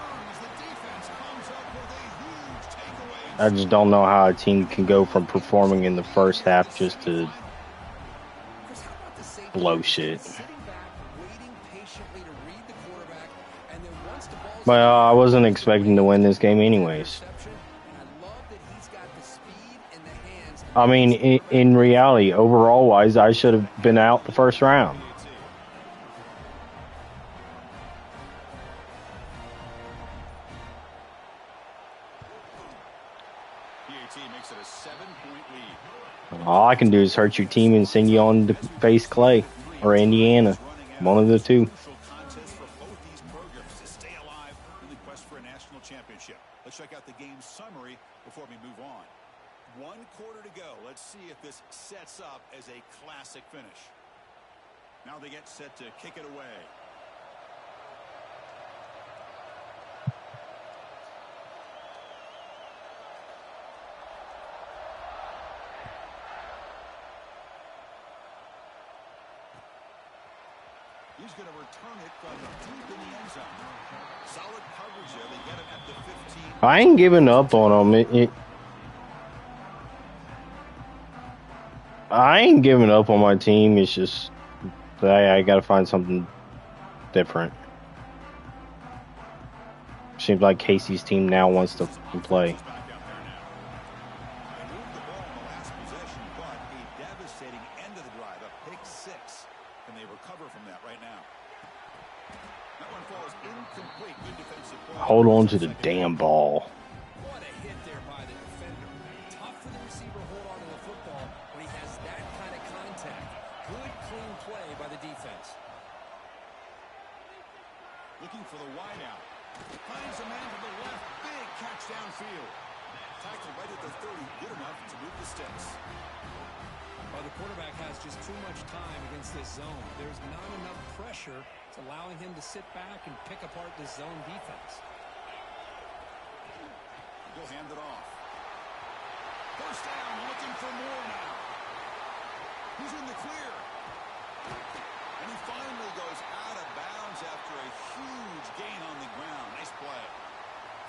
I just don't know how a team can go from performing in the first half just to blow shit. But I wasn't expecting to win this game anyways. I mean, in reality, overall-wise, I should have been out the first round. Makes it a 7-point lead. All I can do is hurt your team and send you on to face Clay or Indiana. One of the two. Contest for both these programs to stay alive in the quest for a national championship. Let's check out the game summary before we move on. 1 quarter to go. Let's see if this sets up as a classic finish. Now they get set to kick it away. He's going to return it from deep in the end zone. Solid coverage there. They get him at the 15. I ain't giving up on him. I ain't giving up on my team. It's just I got to find something different. Seems like Casey's team now wants to play. Hold on to the damn ball. What a hit there by the defender. Tough for the receiver to hold on to the football when he has that kind of contact. Good, clean play by the defense. Looking for the wideout. Finds a man to the left. Big catch downfield. Tackled right at the 30. Good enough to move the sticks. Well, the quarterback has just too much time against this zone. There's not enough pressure. It's allowing him to sit back and pick apart this zone defense. He'll hand it off. First down, looking for more now. He's in the clear. And he finally goes out of bounds after a huge gain on the ground. Nice play.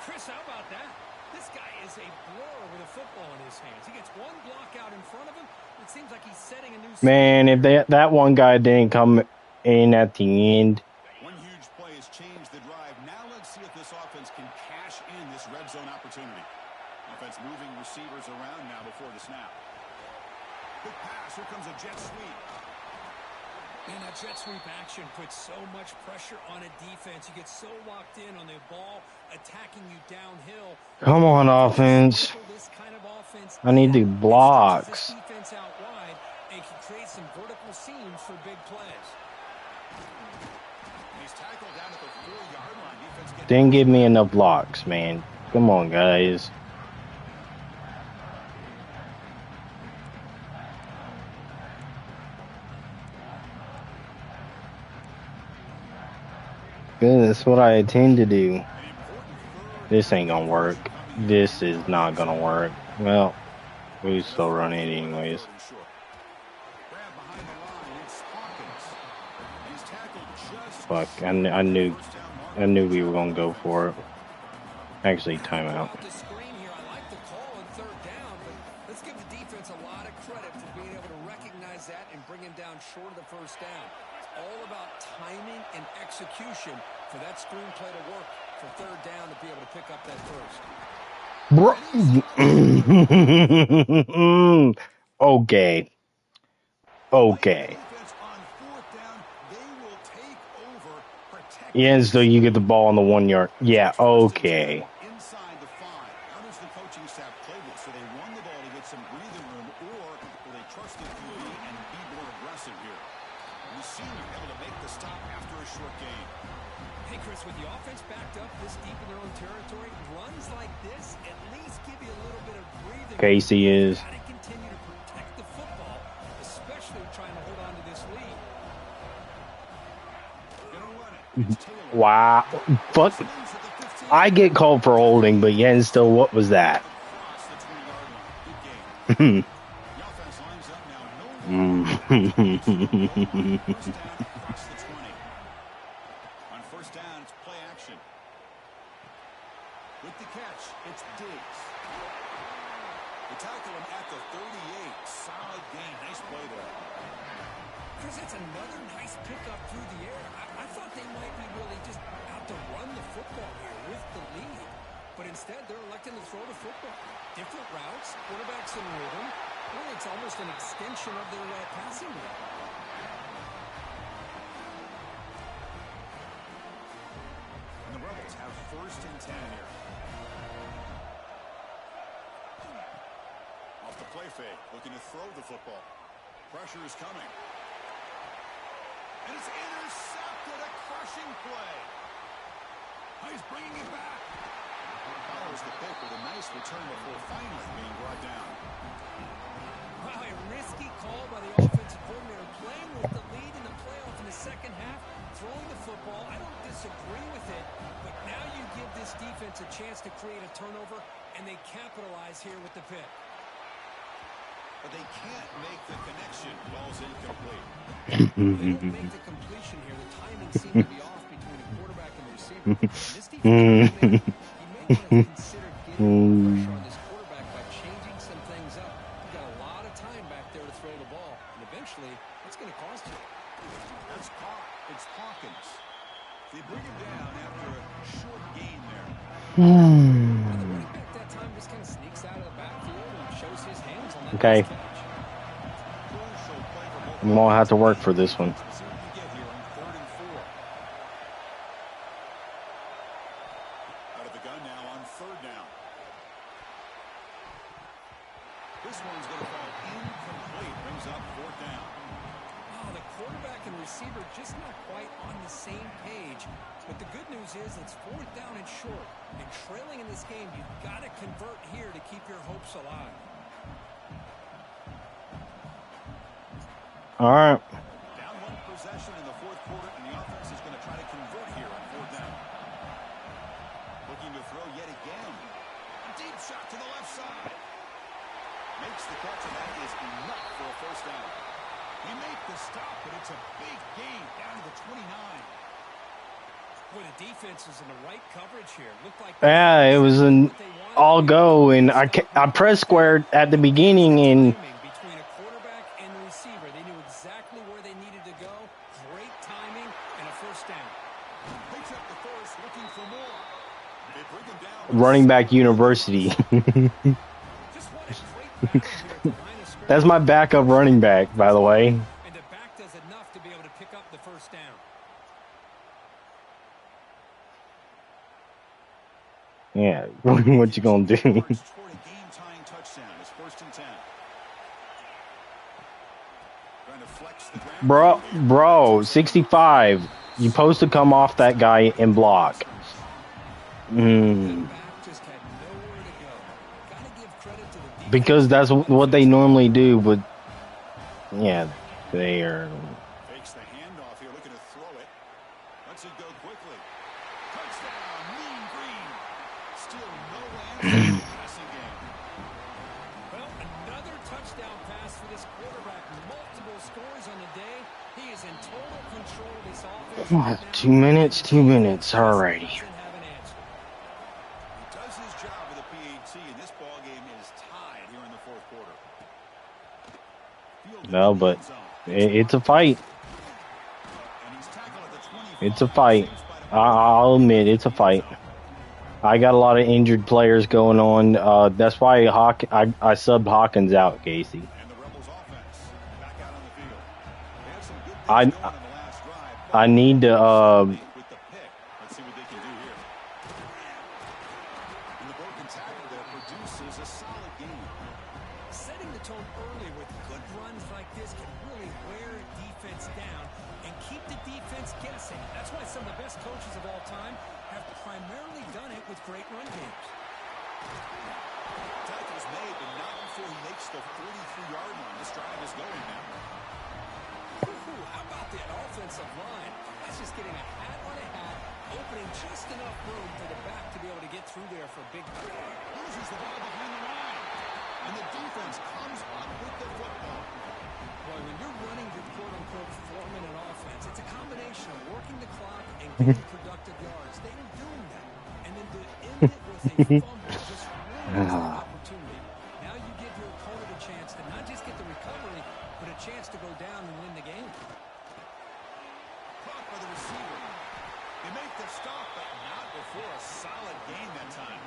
Chris, how about that? This guy is a blower with a football in his hands. He gets one block out in front of him. It seems like he's setting a new... Man, if that one guy didn't come in at the end. One huge play has changed the drive. Now let's see if this offense can cash in this red zone opportunity. Offense moving receivers around now before the snap. Good pass. Here comes a jet sweep. Man, that jet sweep action puts so much pressure on a defense. You get so locked in on the ball attacking you downhill. Come on, offense. This kind of offense, I need the blocks. Defense out wide and can create some vertical seams for big plays. He's tackled down at the 4-yard line. Defense Didn't give me enough blocks, man. Come on, guys. Good, that's what I intend to do. This ain't gonna work. This is not gonna work. Well, we still run it anyways. Fuck, I knew we were gonna go for it. Actually, timeout. Let's give the defense a lot of credit for being able to recognize that and bring him down short of the first down. It's all about timing and execution for that screenplay to work for third down to be able to pick up that first. Okay. Okay. Yeah, so you get the ball on the 1 yard. Yeah, okay. Inside the 5. How does the coaching staff play this? So they run the ball to get some breathing room, or will they trust the QB and be more aggressive here? The senior able to make the stop after a short gain. Hey, Chris, with the offense backed up this deep in their own territory, runs like this at least give you a little bit of breathing. Casey is. Got to continue to protect the football, especially trying to hold on to this lead. Wow. Fuck. I get called for holding, but yeah, and still, what was that? On first down, it's play action. With the catch, it's Diggs. They tackle him at the 38. Solid gain. Nice play there. Chris, that's another nice pickup through the air. I thought they might be really just out to run the football here with the lead. But instead, they're electing to throw the football. Different routes, quarterbacks in rhythm. Really, it's almost an extension of their passing game. And the Rebels have first and 10 here. Off the play fake, looking to throw the football. Pressure is coming. And it's intercepted, a crushing play. He's bringing it back. Follows the pick with a nice return before finally being brought down. Wow, a risky call by the offensive coordinator, playing with the lead in the playoff in the second half, throwing the football. I don't disagree with it, but now you give this defense a chance to create a turnover, and they capitalize here with the pick. But they can't make the connection. Ball's incomplete. They don't make the completion here. The timing seemed to be off between the quarterback and the receiver. This defense, he may want to consider getting pressure on this quarterback by changing some things up. You've got a lot of time back there to throw the ball, and eventually, it's going to cost you. That's caught. It's Hawkins. They bring him down after a short gain there. The running back that time just kind of sneaks out of the backfield and shows his hands on that Okay. catch. I'm going to have to work for this one. See what you get here on 3rd and 4. Out of the gun now on 3rd down. This one's going to fall incomplete. Brings up 4th down. Oh, the quarterback and receiver just not quite on the same page. But the good news is it's 4th down and short. And trailing in this game, you've got to convert here to keep your hopes alive. All right. Down one possession in the 4th quarter, and the offense is going to try to convert here on 4th down. Looking to throw yet again. A deep shot to the left side. Makes the catch, and that is enough for a first down. He made the stop, but it's a big gain down to the 29. Boy, the defense is in the right coverage here. Looked like Yeah, it was an all go, and I pressed square at the beginning, and between a quarterback and the receiver, they knew exactly where they needed to go. Great timing and a first down. Picks up the first, looking for more. They bring him down. running back university. Just what a great battle here at the line of scrimmage. That's my backup running back, by the way. And the back does enough to be able to pick up the first down. Yeah, what you gonna do? Toward a game-tying touchdown. It's 1st and 10. Trying to flex the ground. Bro, 65. You supposed to come off that guy and block. The back just had nowhere to go. Gotta give credit to the defense. Because that's what they normally do, but yeah, they are. Fakes the handoff here, looking to throw it. Lets it go quickly. Touchdown, Mean Green. Still no answer in the passing game. Well, another touchdown pass for this quarterback. Multiple scores on the day. He is in total control of this offense. right now. 2 minutes, 2 minutes. Alrighty. Doesn't have an answer. He does his job with a PAT, and this ball game is tied here in the 4th quarter. Fielded No, in the but end zone. it's a fight. And he's tackled at the 25. It's a fight. I'll admit, it's a fight. I got a lot of injured players going on. That's why I subbed Hawkins out, Casey. And the Rebels offense back out on the field. They had some good things I going in the last drive. I need to With the pick. Let's see what they can do here. In the broken tackle there produces a solid gain. Setting the tone early with good runs like this can really wear defense down and keep the defense guessing. That's why some of the best coaches of all time have primarily done it with great run games. Tackle's made, but not before he makes the 43-yard line. This drive is going now. Ooh, how about that offensive line? That's just getting a hat on a hat, opening just enough room for the back to be able to get through there for a big play. Loses the ball behind the line. And the defense comes up with the football. Boy, when you're running your quote-unquote four-minute offense, it's a combination of working the clock and getting productive yards. They were doing that. And then to end it with a fumble just ruins the opportunity. Now you give your opponent a chance to not just get the recovery, but a chance to go down and win the game. Caught by the receiver. They make the stop, but not before a solid gain that time.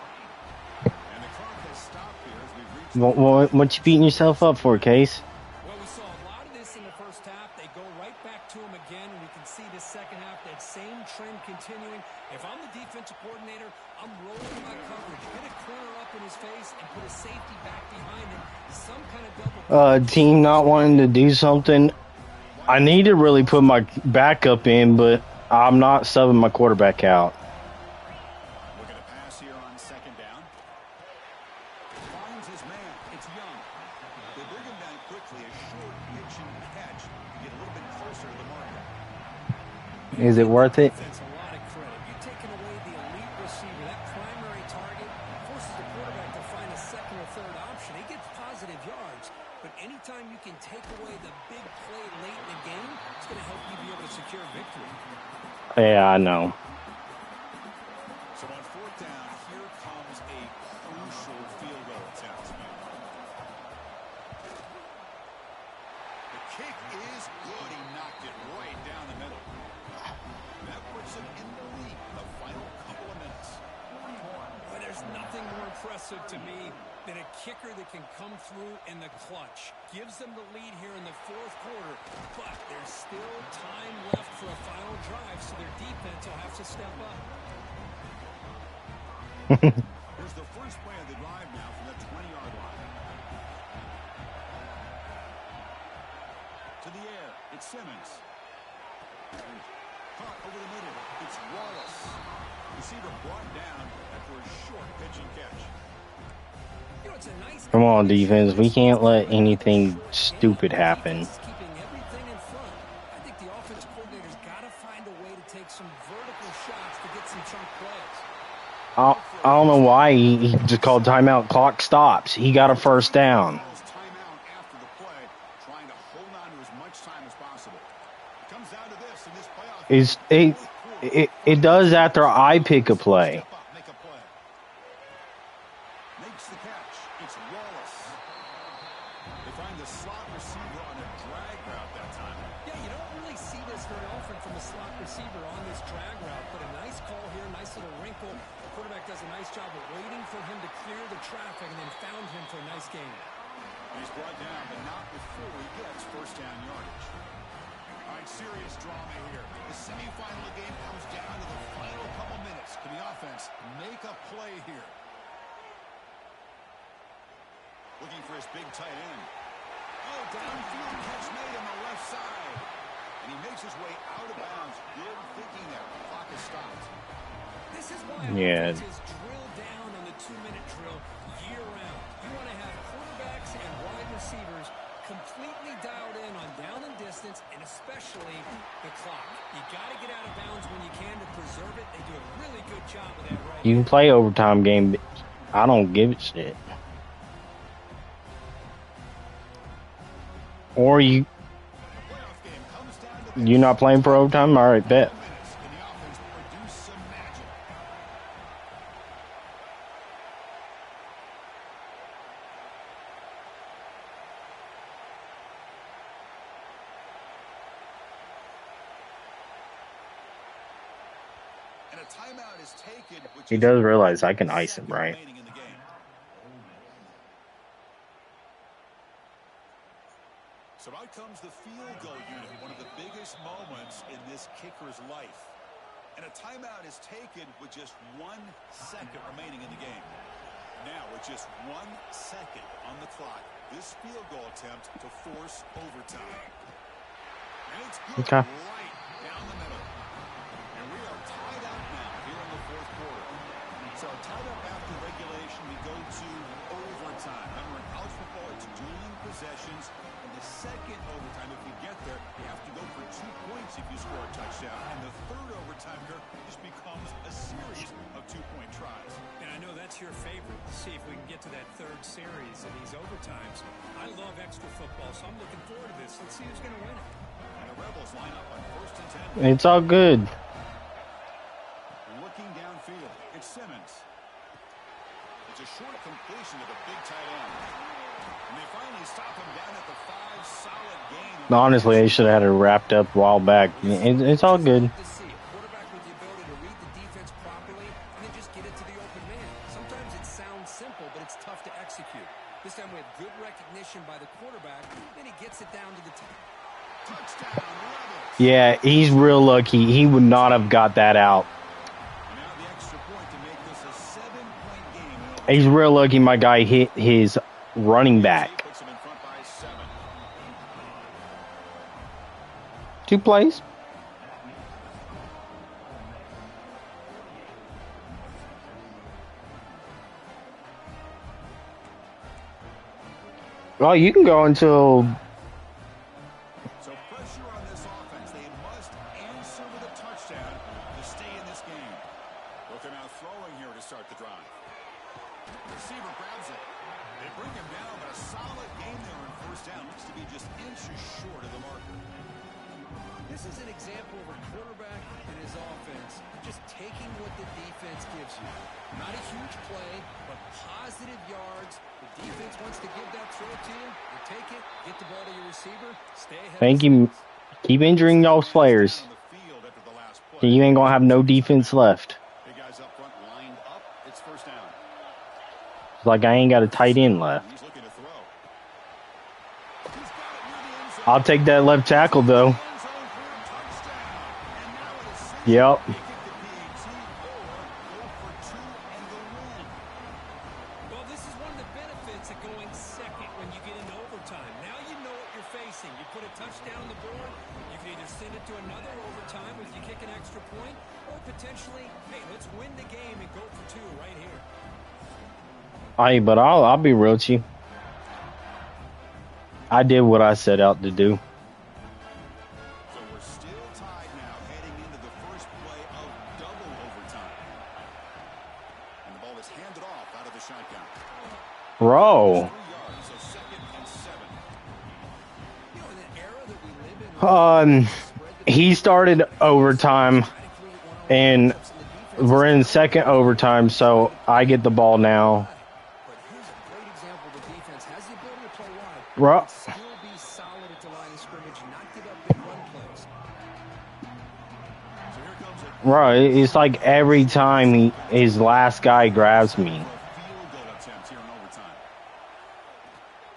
And the clock has stopped here as we've reached... What you beating yourself up for, Case? Well, we saw a lot of this in the first half. They go right back to him again, and we can see the second half, that same trend continuing. If I'm the defensive coordinator, I'm rolling my coverage. Get a corner up in his face and put a safety back behind him. Some kind of double... Team not wanting to do something. I need to really put my backup in, but I'm not subbing my quarterback out. Looking to pass here on second down. Finds his man. It's Young. They bring him down quickly. A short pitch and catch to get a little bit closer to the mark. Is it worth it? That's a lot of credit. You're taking away the elite receiver, that primary target, forces the quarterback to find a second or third option. He gets positive yards, but anytime you can take away the big play late in the game, it's going to help you be able to secure victory. Yeah, I know. So on fourth down, here comes a crucial field goal attempt. The kick is good. He knocked it right down the middle. That puts him in the lead the final couple of minutes. Well, there's nothing more impressive to me than a kicker that can come through in the clutch. Gives them the lead here in the fourth quarter, but there's still time left for a final drive, so their defense will have to step up. Here's the first play of the drive now from the 20-yard line. To the air, it's Simmons. Caught over the middle, it's Wallace. Receiver brought down after a short pitch and catch. You know, it's a nice Come on, defense. We can't let anything stupid happen. keeping everything in front. I think the offensive coordinator's got to find a way to take some vertical shots to get some chunk plays. I don't know why he just called timeout. Clock stops. He got a first down. Calls timeout after the play, trying to hold on to as much time as possible. It comes down to this in this playoff. It does after I pick a play. Step up, make a play. Makes the catch. It's Wallace. They find the slot receiver on a drag route that time. Yeah, you don't really see this very often from a slot receiver on this drag route, but a nice call here, nice little wrinkle. The quarterback does a nice job of waiting for him to clear the traffic and then found him for a nice gain. He's brought down, but not before he gets first down yardage. All right, serious drama here. The semifinal of the game comes down to the final couple minutes. Can the offense make a play here? Looking for his big tight end. Oh, downfield catch made on the left side. And he makes his way out of bounds. Good thinking there. The clock is stopped. This is why Yeah. offenses drill down on the 2-minute drill year-round. You want to have quarterbacks and wide receivers completely dialed in on down and distance, and especially the clock. You got to get out of bounds when you can to preserve it. They do a really good job of that right You can play overtime game, but I don't give a shit. Or The playoff game comes down to you're not playing for overtime? All right, bet. minutes. Can the offense produce some magic? And a timeout is taken, which He is does realize I can ice him, second right? remaining in the game. So out comes the field goal unit, one of the biggest moments in this kicker's life. And a timeout is taken with just 1 second remaining in the game. just 1 second on the clock. This field goal attempt to force overtime. And it's good Okay. right down the middle. And we are tied up now here in the fourth quarter. So tied up after regulation, we go to overtime. Remember, in college football, it's dueling possessions. And the second overtime, if you get there, you have to go for 2 points if you score a touchdown. And the third overtime, Kirk, just becomes a series of 2-point tries. And I know that's your favorite. See if we can get to that third series of these overtimes. I love extra football, so I'm looking forward to this. Let's see who's going to win it. And the Rebels line up on 1st and 10. It's all good. Looking downfield, it's Simmons. It's a short completion to the big tight end. And they finally stop him down at the 5. Solid gain. Honestly, they should have had it wrapped up a while back. It's all good. To see a quarterback with the ability to read the defense properly and then just get it to the open man. Sometimes it sounds simple, but it's tough to execute. This time we have good recognition by the quarterback, and he gets it down to the 10. Touchdown, Rebels. Yeah, he's real lucky. He would not have got that out. Now the extra point to make this a 7-point game. He's real lucky my guy hit his running back. Puts him in front by 7. 2 plays. Well, you can go until So pressure on this offense. They must answer with a touchdown to stay in this game. Look, they're now throwing here to start the drive. Receiver grabs it. They bring him down, but a solid game there in 1st down. Looks to be just inches short of the marker. This is an example of a quarterback and his offense just taking what the defense gives you. Not a huge play, but positive yards. The defense wants to give that throw to you. You take it, get the ball to your receiver, stay ahead. thank you. Keep injuring those players. On the field after the last play. You ain't gonna have no defense left. Big guys up front lined up. It's 1st down. It's like I ain't got a tight end left. He's looking to throw. He's got it near the end zone. I'll take that left tackle though. End zone for a touchdown. And now it is Yep. kick at the PAT or go for 2 and the win. Well, this is one of the benefits of going second when you get into overtime. Now you know what you're facing. You put a touchdown on the board, you can either send it to another overtime if you kick an extra point, or potentially, hey, let's win the game and go for 2 right here. But I'll be real with you. I did what I set out to do. So we're still tied now heading into the first play of double overtime. And the ball is handed off out of the shotgun. Bro. 3 yards, so 2nd and 7. You know, in the era that we live in, He started overtime and we're in second overtime, so I get the ball now. but here's a great example. The defense has the ability to play wide, Bro. but still be solid at the line of scrimmage, not give up big run plays. So here comes a Right, it's like every time his last guy grabs me. field goal attempt here in overtime.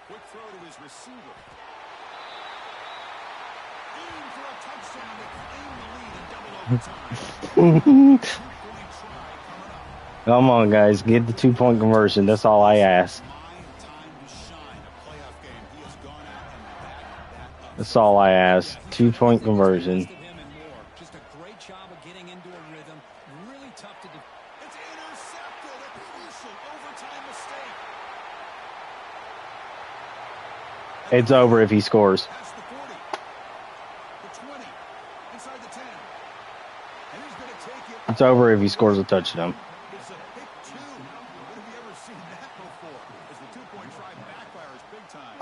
Quick throw to his receiver. Aim for a touchdown to claim the lead in double overtime. 2-point try coming up. Come on, guys, get the 2-point conversion. That's all I ask. My time to shine. A playoff game. He has gone out and backed that up. That's all I ask. 2-point conversion. Of him and more. Just a great job of getting into a rhythm. Really tough to defend. It's intercepted. A crucial overtime mistake. It's over if he scores. Past the 40. The 20. Inside the 10. And he's going to take it. It's over if he scores a touchdown. It's a pick 2. When have you ever seen that before? As the 2-point try backfires big time.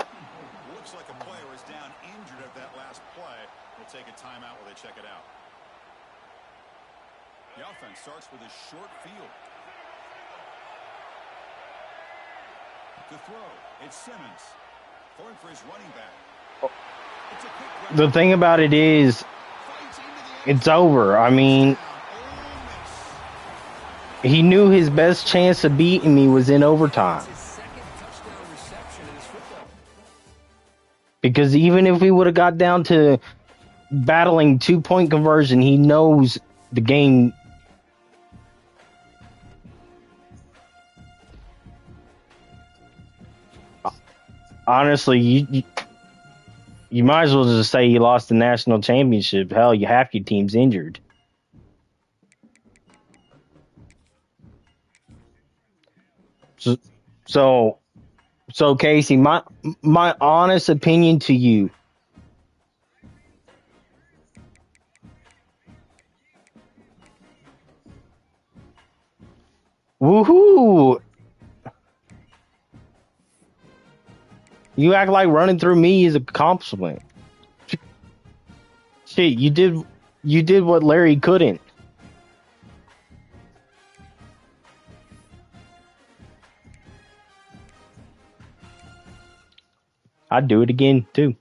Looks like a player is down injured at that last play. We'll take a timeout while they check it out. The offense starts with a short field. To throw, it's Simmons. Throwing for his running back. It's a quick grab. The thing about it is, Fights into the end it's over. I mean, zone. Ole Miss. he knew his best chance of beating me was in overtime. His second touchdown reception in his football. Because even if we would have got down to battling 2-point conversion, he knows the game. honestly, you might as well just say you lost the national championship. Hell, you half your team's injured. So, so, so Casey, my honest opinion to you. Woohoo! You act like running through me is a compliment. Shit, you did what Larry couldn't. I'd do it again too.